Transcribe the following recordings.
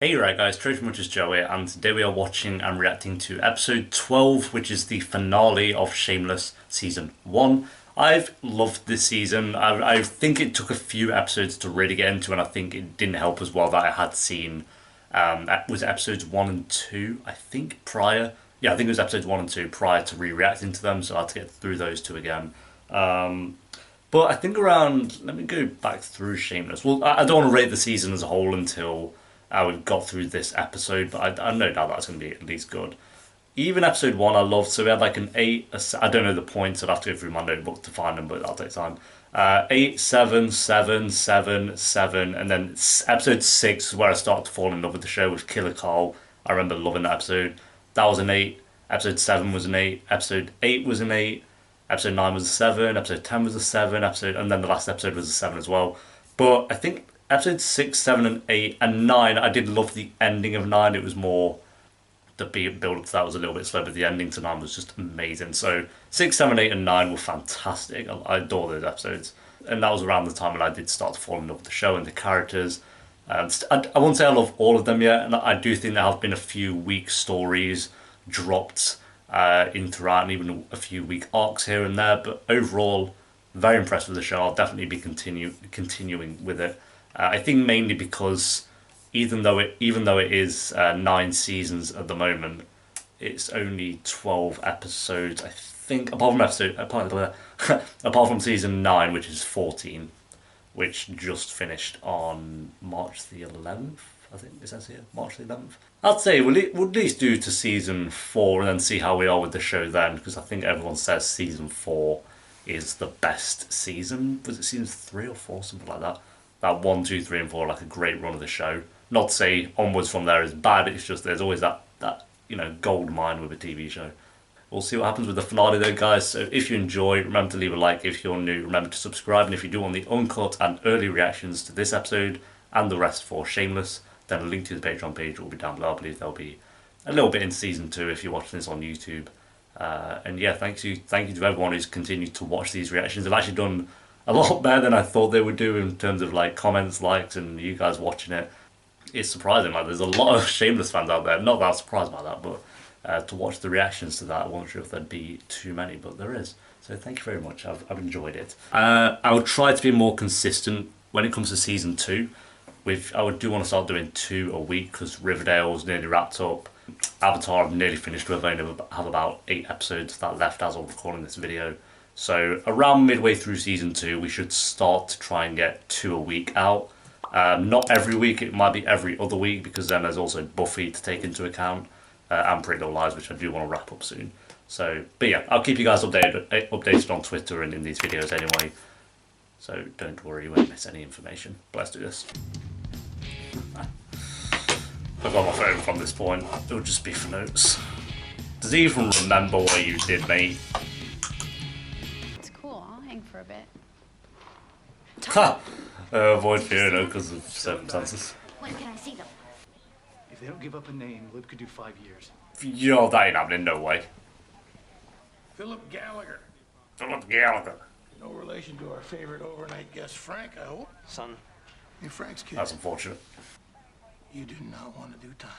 Hey right guys, Trophy Much is Joey, and today we are watching and reacting to episode 12, which is the finale of Shameless Season 1. I've loved this season. I think it took a few episodes to really get into, and I think it didn't help as well that I had seen, that was episodes 1 and 2, I think, prior. Yeah, I think it was episodes 1 and 2 prior to re-reacting to them, so I had to get through those two again. But I think around, let me go back through Shameless. Well, I don't want to rate the season as a whole until we've got through this episode, but I no doubt that's going to be at least good. Even episode 1 I loved, so we had like an 8, I don't know the points, I'd have to go through my notebook to find them, but that'll take time. 8, 7, 7, 7, 7, and then episode 6 is where I started to fall in love with the show with Killer Carl. I remember loving that episode. That was an 8. Episode 7 was an 8. Episode 8 was an 8. Episode 9 was a 7, episode 10 was a 7, and then the last episode was a 7 as well. But I think episode 6, 7, and 8, and 9, I did love the ending of 9. It was more, the build up to that was a little bit slow, but the ending to 9 was just amazing. So 6, 7, 8, and 9 were fantastic. I adore those episodes. And that was around the time when I did start to fall in love with the show and the characters. I won't say I love all of them yet, and I do think there have been a few weak stories dropped in throughout, and even a few weak arcs here and there. But overall, very impressed with the show. I'll definitely be continuing with it. I think mainly because even though it is 9 seasons at the moment, it's only 12 episodes. I think apart from season 9, which is 14, which just finished on March the 11th. I think it says here, March the 11th. I'd say we'll at least do to season 4 and then see how we are with the show then, because I think everyone says season 4 is the best season. Was it season 3 or 4, something like that? That 1, 2, 3, and 4 are like a great run of the show. Not to say onwards from there is bad, it's just there's always that gold mine with a TV show. We'll see what happens with the finale though, guys. So if you enjoy, remember to leave a like. If you're new, remember to subscribe. And if you do want the uncut and early reactions to this episode and the rest for Shameless, then a link to the Patreon page will be down below. I believe there'll be a little bit in season 2 if you're watching this on YouTube. And yeah, thank you to everyone who's continued to watch these reactions. They've actually done a lot better than I thought they would do in terms of like comments, likes, and you guys watching it. It's surprising. Like, there's a lot of Shameless fans out there. Not that I'm surprised by that, but to watch the reactions to that, I wasn't sure if there'd be too many, but there is. So thank you very much. I've enjoyed it. I'll try to be more consistent when it comes to season 2. I do want to start doing 2 a week because Riverdale's nearly wrapped up. Avatar I've nearly finished with. I only have about 8 episodes that left as of recording this video. So around midway through season 2, we should start to try and get 2 a week out. Not every week, it might be every other week, because then there's also Buffy to take into account, and Pretty Little Lies, which I do want to wrap up soon. So, but yeah, I'll keep you guys updated on Twitter and in these videos anyway. So don't worry, you won't miss any information. But let's do this. I've got my phone from this point. It'll just be for notes. Does he even remember what you did, mate? It's cool. I'll hang for a bit. Ha! Avoid Fiona because of circumstances. When can I see them? If they don't give up a name, Lib could do 5 years. You know, that ain't happening, no way. Philip Gallagher. Philip Gallagher. No relation to our favorite overnight guest, Frank, I hope. Son, Hey, Frank's kid. That's unfortunate. You do not want to do time.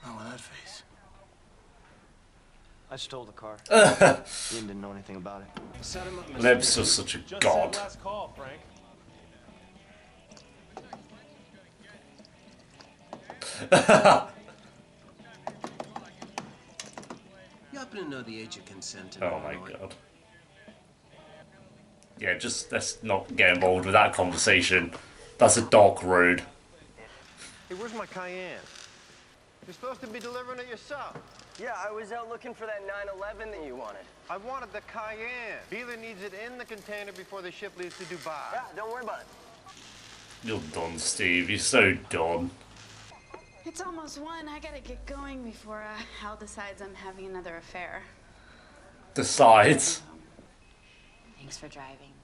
Not with that face. I stole the car. Ian didn't know anything about it. Set him up, Mr. Lib's just such a god. Last call, Frank. You happen to know the age of consent in Oh my Illinois? god. Yeah, just let's not get involved with that conversation. That's a dark road. Hey, where's my Cayenne? You're supposed to be delivering it yourself. Yeah, I was out looking for that 911 that you wanted. I wanted the Cayenne. Dealer needs it in the container before the ship leaves to Dubai. Yeah, don't worry about it. You're done, Steve. You're so done. It's almost 1. I gotta get going before Hal decides I'm having another affair. Decides. Thanks for driving.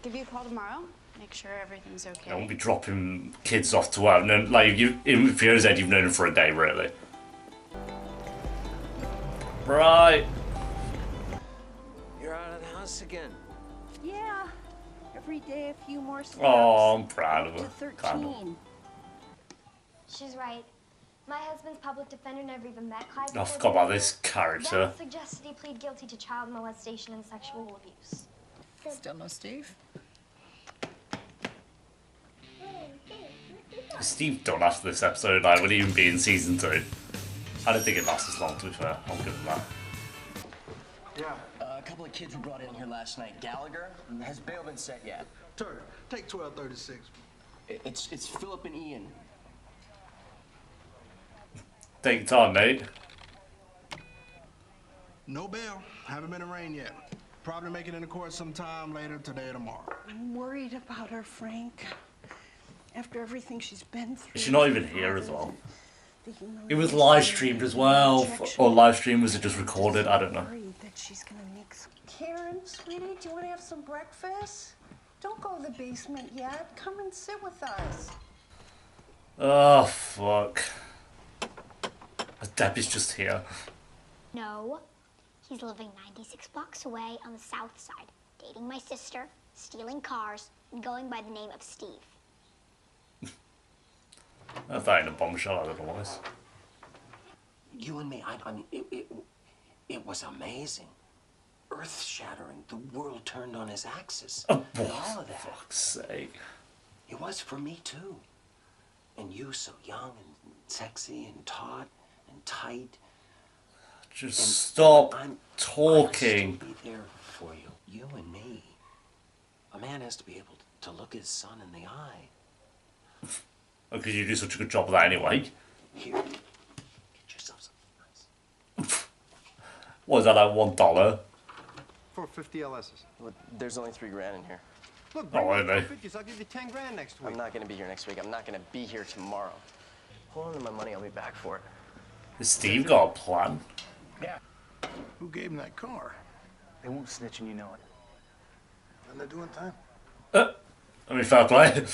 Give you a call tomorrow. Make sure everything's okay. I won't be dropping kids off to work. No, like in Fiona's head, you've known him for a day, really. Right. You're out of the house again. Yeah. Every day a few more steps. Oh, I'm proud of To her. 13. Kind of. She's right. My husband's public defender never even met Clyde I before forgot the about video. this character. That suggested he plead guilty to child molestation and sexual abuse. Still no Steve? Steve done after this episode, I would even be in season 2. I don't think it lasts as long, to be fair. I'll give him that. Yeah. A couple of kids were brought in here last night. Gallagher, has bail been set yet? Turner, take 1236. It's Philip and Ian. Take your time, mate. No bail. Haven't been arraigned yet. Probably make it into court sometime later today or tomorrow. I'm worried about her, Frank. After everything she's been through. Is she not even here as well? It was live streamed as well, or live stream, was it just recorded? I don't know. That she's gonna make some... Karen, sweetie, do you want to have some breakfast? Don't go to the basement yet. Come and sit with us. Oh, fuck. Debbie's just here. No, he's living 96 blocks away on the south side, dating my sister, stealing cars, and going by the name of Steve. That ain't a bombshell, I don't know what it is. You and me, I mean, it was amazing. Earth-shattering. The world turned on his axis. Oh, and all of that. For fuck's sake. It was for me, too. And you so young and sexy and taut and tight. Just And stop I'll talking. still be there for you. You and me. A man has to be able to look his son in the eye. Because you do such a good job of that anyway. Here, get yourself something nice. What is that, like $1? 450 LSs. Well, there's only $3 grand in here. Look, Oh, I bring know. me 450s. I'll give you 10 grand next week. I'm not gonna be here next week. I'm not gonna be here tomorrow. Hold on to my money. I'll be back for it. Has Steve got a plan? Yeah. Who gave him that car? They won't snitch and you know it. And they're doing time. I mean, fair play.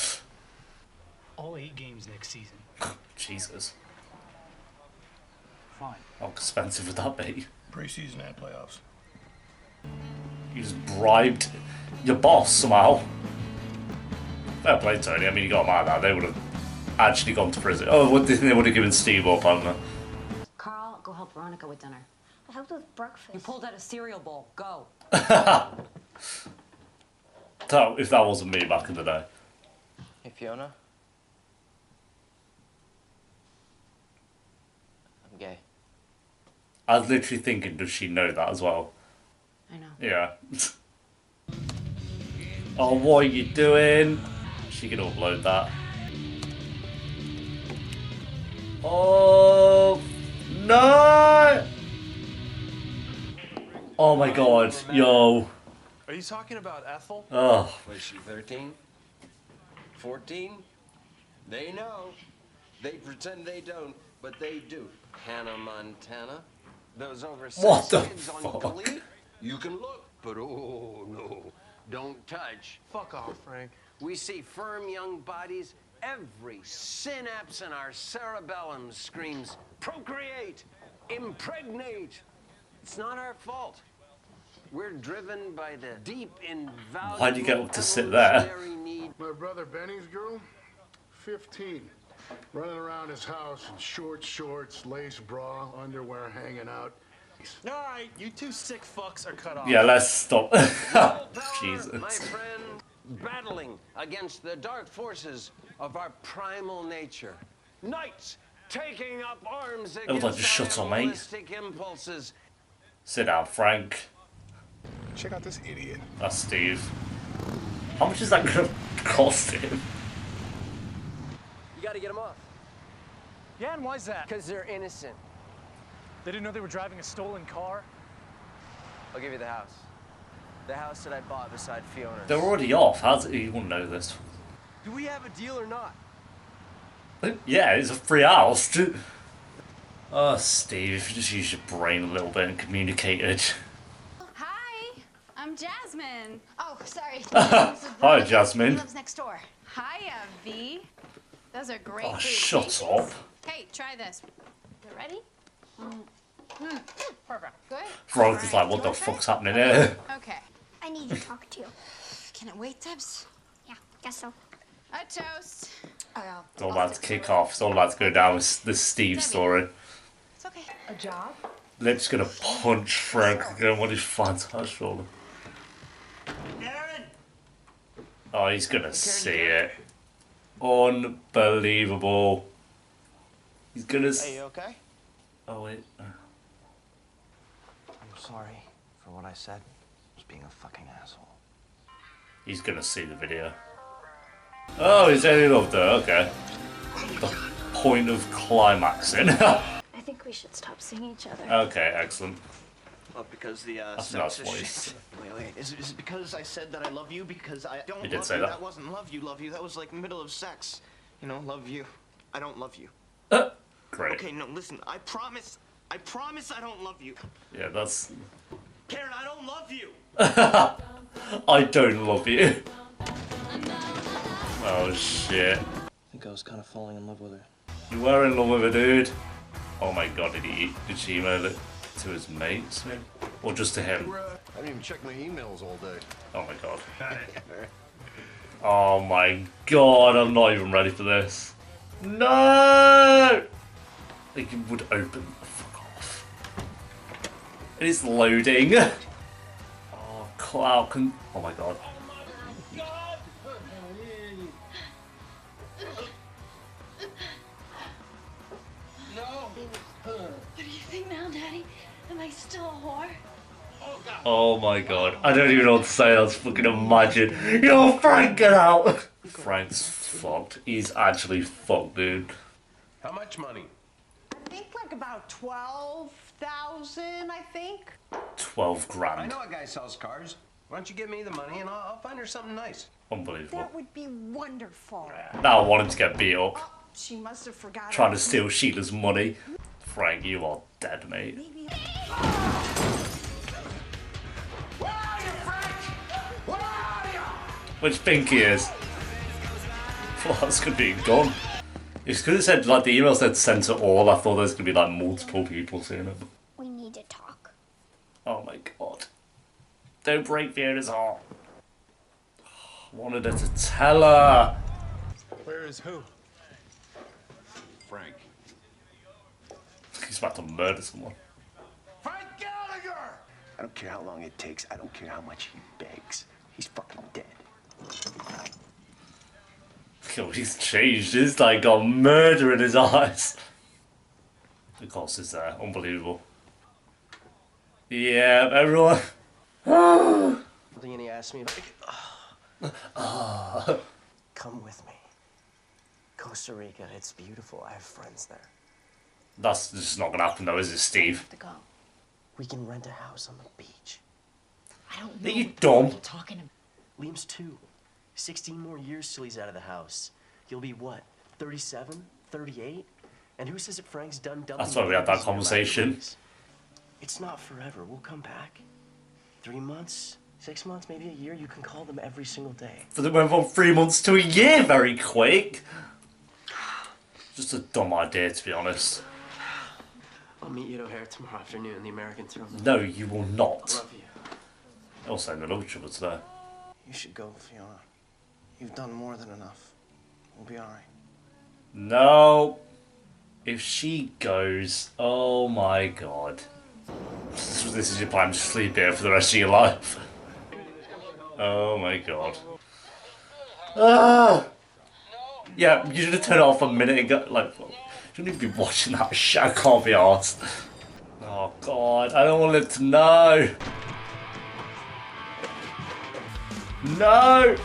All 8 games next season. Jesus. Fine. How expensive would that be? Preseason and playoffs. You just bribed your boss somehow. Fair play, Tony. I mean, you got mad at that. They would have actually gone to prison. Oh, what do you think they would have given Steve up? I don't know. Carl, go help Veronica with dinner. I helped with breakfast. You pulled out a cereal bowl. Go. So, if that wasn't me back in the day. Hey, Fiona. I'm gay. I was literally thinking, does she know that as well? I know. Yeah. Oh, what are you doing? She can upload that. Oh, no! Oh my god, yo. Are you talking about Ethel? Oh. Was she 13? 14? They know. They pretend they don't, but they do. Hannah Montana. Those oversized What the kids on fuck? Glee. You can look, but oh no, don't touch. Fuck off, Frank. We see firm young bodies. Every synapse in our cerebellum screams, procreate, impregnate. It's not our fault. We're driven by the deep, invaluable Why'd you get up to sit there? evolutionary need. My brother Benny's girl, 15. Running around his house in short shorts, lace bra, underwear hanging out. All right, you two sick fucks are cut off. Yeah, let's stop. Power, Jesus. my friend, battling against the dark forces of our primal nature. Knights taking up arms was like, against just shut our up, mate. animalistic impulses. Sit down, Frank. Check out this idiot. That's Steve. How much is that going to cost him? You gotta get them off. Yeah, and why's that? Because they're innocent. They didn't know they were driving a stolen car? I'll give you the house. The house that I bought beside Fiona's. They're already off. How's it? You wouldn't know this. Do we have a deal or not? Yeah, it's a free house. Oh, Steve, if you just use your brain a little bit and communicated. Hi, I'm Jasmine. Oh, sorry. Hi, Jasmine. He lives next door. Hiya, V. Those are great Oh, food. shut up. Hey, try this. You ready? Perfect. Good? Veronica's like, what the fuck's happening here? Okay. I need to talk to you. Can it wait, Tibbs? Yeah, guess so. A toast It's all about to kick off. It's all about to go down with the Steve story. It's okay. A job? Lip's gonna punch Frank again when he finds her shoulder. Oh, he's gonna see it. Unbelievable. He's gonna. Hey, you okay? Oh wait. I'm sorry for what I said. I was being a fucking asshole. He's gonna see the video. Oh, he's ending up there. Okay. The point of climaxing. I think we should stop seeing each other. Okay, excellent. Well, because the That's a nice sex voice. Wait. Is it because I said that I love you? Because I don't He did love say you. that. That wasn't love you. That was like middle of sex. You know, love you. I don't love you. Great. Okay, no, listen. I promise I don't love you. Yeah, that's. Karen, I don't love you. I don't love you. Oh shit. I think I was kind of falling in love with her. You were in love with her, dude. Oh my god, did she email it to his mates, maybe? Or just to him? I didn't even check my emails all day. Oh my god. Oh my god, I'm not even ready for this. No! Like it would open. Fuck off. It is loading. Oh, cloud can. Oh my god. What do you think now, Daddy? Am I still a whore? Oh my god. I don't even know what to say. I was fucking imagine. Yo, Frank, get out! Frank's fucked. He's actually fucked, dude. How much money? I think like about 12,000, I think. 12 I grand. know a guy sells cars. Why don't you give me the money and I'll find her something nice. Unbelievable. That would be wonderful. Now I want him to get beat up. She must have forgotten. Trying to steal Sheila's money. Frank, you are dead, mate. Maybe. Where are you, Frank? Where are you? Which do you think he is? Well, that's gonna be gone. It's could have said, like, the email said send to all. I thought there was gonna be, like, multiple people seeing it. We need to talk. Oh my god. Don't break Fiona's heart. I wanted her to tell her. Where is who? Frank. He's about to murder someone. Frank Gallagher! I don't care how long it takes. I don't care how much he begs. He's fucking dead. Yo, he's changed. He's like got murder in his eyes. The cost is there. Unbelievable. Yeah, everyone. And he asked me, come with me. Costa Rica, it's beautiful. I have friends there. That's just not gonna happen though, is it, Steve? To go. We can rent a house on the beach. I don't Are know. you what dumb? you're talking about. Liam's 2. 16 more years till he's out of the house. He'll be what? 37? 38? And who says that Frank's done dumping? That's why we had that conversation. It's not forever. We'll come back. 3 months, 6 months, maybe a year. You can call them every single day. But it went from 3 months to a year very quick. Just a dumb idea, to be honest. I'll meet you at O'Hare tomorrow afternoon, the American Throne. No, you will not. Love you. Also, the love each other today. You should go, Fiona. You've done more than enough. We'll be alright. No. If she goes, oh my god. This is your plan to sleep here for the rest of your life. Oh my god. Ah! Yeah, you should have turned it off a minute ago. Like, you shouldn't even be watching that shit. I can't be arsed. Oh god, I don't want him to know. No!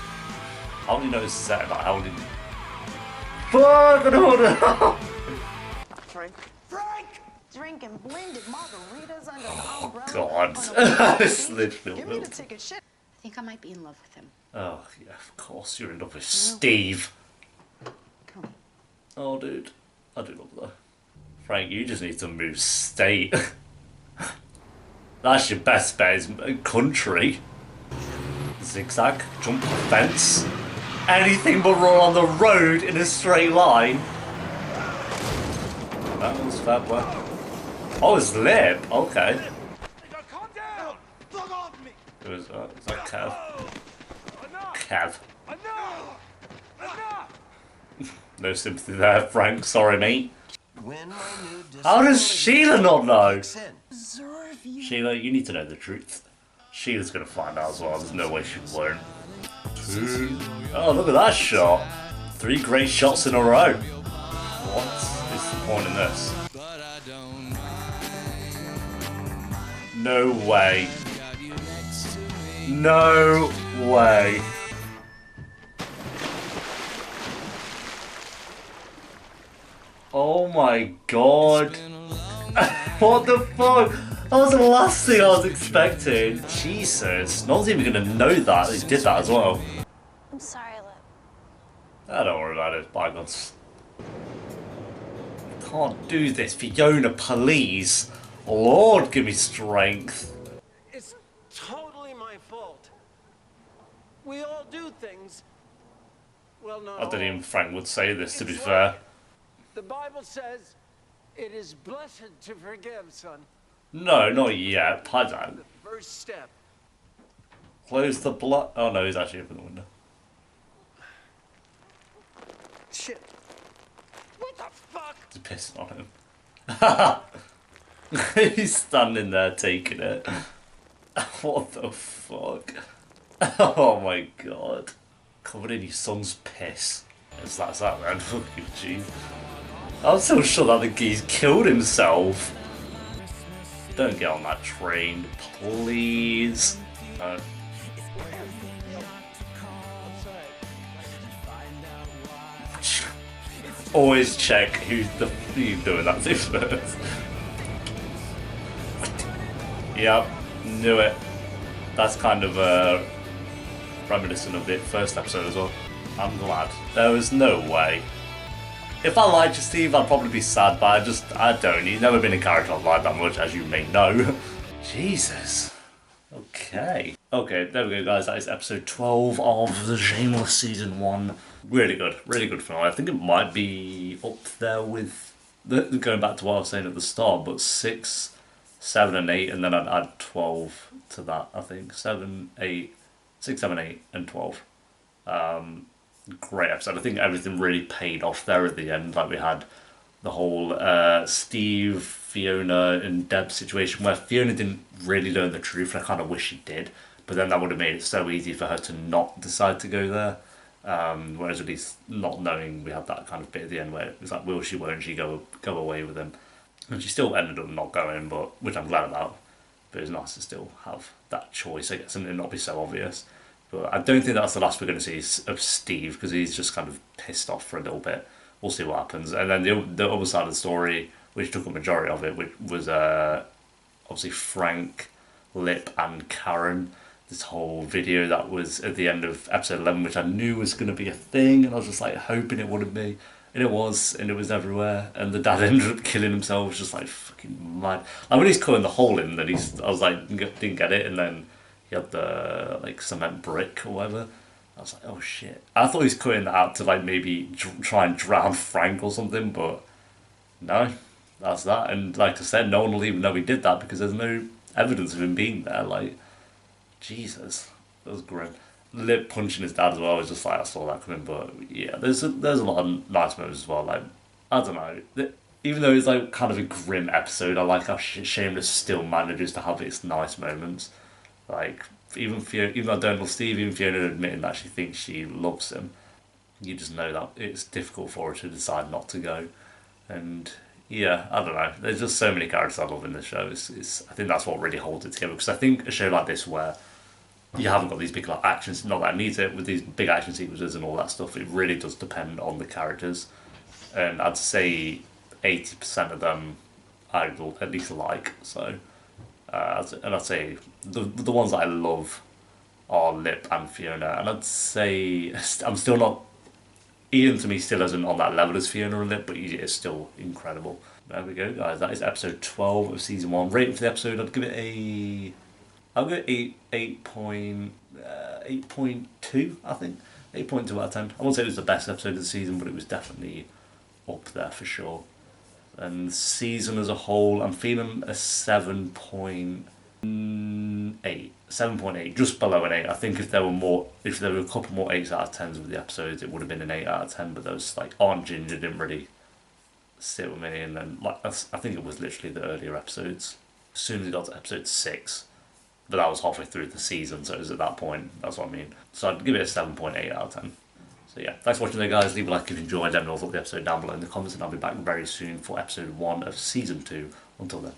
How do you know this is that? Like, how did you... Fuck! I don't know. Frank? Frank! Drinking blended margaritas under the umbrella. God. It's literally... Give me the ticket, shit. I think I might be in love with him. Oh, yeah, of course you're in love with Steve. Come on. Oh, dude. I do love that. Frank, you just need to move state. That's your best bet, is country. Zigzag, jump the fence. Anything but run on the road in a straight line. That was fair play. Oh, it's lip. Okay. Calm down! Look off me! It was, is that Kev? Enough! Kev. Enough! Enough! No sympathy there, Frank. Sorry, mate. When my new How does Sheila not know? kicks in. Sheila, you need to know the truth. Sheila's gonna find out as well. There's no way she won't. Oh, look at that shot. 3 great shots in a row. What is the point in this? No way. No way. Oh my god. What the fuck? That was the last thing I was expecting. Jesus. No one's even gonna know that he did that as well. I'm sorry, Lip. Don't worry about it, bygones. Can't do this, Fiona, please. Lord, give me strength. It's totally my fault. We all do things. Well, not I don't all. even Frank would say this, to be It's fair. like the Bible says, it is blessed to forgive, son. No, not yet. I don't. The first step. Close the blood. Oh no, he's actually open the window. Shit. What the fuck? He's pissing on him. He's standing there taking it. What the fuck? Oh my god. Covered in your son's piss. That's that, man. Fuck you, jeez. I'm so sure that the gee's killed himself. Don't get on that train, please. No. Always check who's doing that to first. Yep, knew it. That's kind of reminiscent of the first episode as well. I'm glad. There was no way. If I lied to Steve, I'd probably be sad, but I don't. He's never been a character I've liked that much, as you may know. Jesus. Okay. Okay, there we go, guys. That is episode 12 of the Shameless Season 1. Really good film. I think it might be up there with, going back to what I was saying at the start, but 6, 7 and 8, and then I'd add 12 to that, I think. 7, 8, 6, 7, 8, and 12. Great episode. I think everything really paid off there at the end. Like we had the whole Steve, Fiona, and Deb situation where Fiona didn't really learn the truth, and I kind of wish she did. But then that would have made it so easy for her to not decide to go there. Whereas at least not knowing, we had that kind of bit at the end where it was like, will she, won't she go away with him? And she still ended up not going, but which I'm glad about. But it's nice to still have that choice, I guess, and it not be so obvious. But I don't think that's the last we're going to see of Steve, because he's just kind of pissed off for a little bit. We'll see what happens. And then the other side of the story, which took a majority of it, which was obviously Frank, Lip, and Karen. This whole video that was at the end of episode 11, which I knew was going to be a thing, and I was just like hoping it wouldn't be. And it was everywhere. And the dad ended up killing himself, just like fucking mad. Like when he's cutting the hole in, then I was like, didn't get it, and then he had the like cement brick or whatever. I was like, oh shit. I thought he was cutting that out to like maybe try and drown Frank or something, but no, that's that. And like I said, no one will even know he did that because there's no evidence of him being there. Like, Jesus, that was grim. Lip punching his dad as well. I was just like, I saw that coming, but yeah, there's a lot of nice moments as well. Like, I don't know. Even though it's like kind of a grim episode, I like how Shameless still manages to have its nice moments. Like, even though I don't love Steve, even Fiona admitting that she thinks she loves him, you just know that it's difficult for her to decide not to go. And yeah, I don't know. There's just so many characters I love in this show. I think that's what really holds it together. Because I think a show like this where you haven't got these big like actions, not that it needs it, with these big action sequences and all that stuff, it really does depend on the characters. And I'd say 80% of them I will at least like. So, and I'd say the ones that I love are Lip and Fiona. And I'd say I'm still not. Ian to me still isn't on that level as Fiona and Lip, but he is still incredible. There we go, guys. That is episode 12 of season 1. Rating for the episode, I'd give it a. I'll go 8.2, I think. 8.2 out of 10. I won't say it was the best episode of the season, but it was definitely up there for sure. And the season as a whole, I'm feeling a 7.5. 8, 7.8, just below an 8. I think if there were a couple more 8s out of 10s with the episodes, it would have been an 8 out of 10. But those like Aunt Ginger didn't really sit with me, and then like I think it was literally the earlier episodes. As soon as it got to episode 6, but that was halfway through the season, so it was at that point. That's what I mean. So I'd give it a 7.8 out of 10. So yeah, thanks for watching there, guys. Leave a like if you enjoyed. Let me know what you thought of the episode down below in the comments, and I'll be back very soon for episode 1 of season 2. Until then.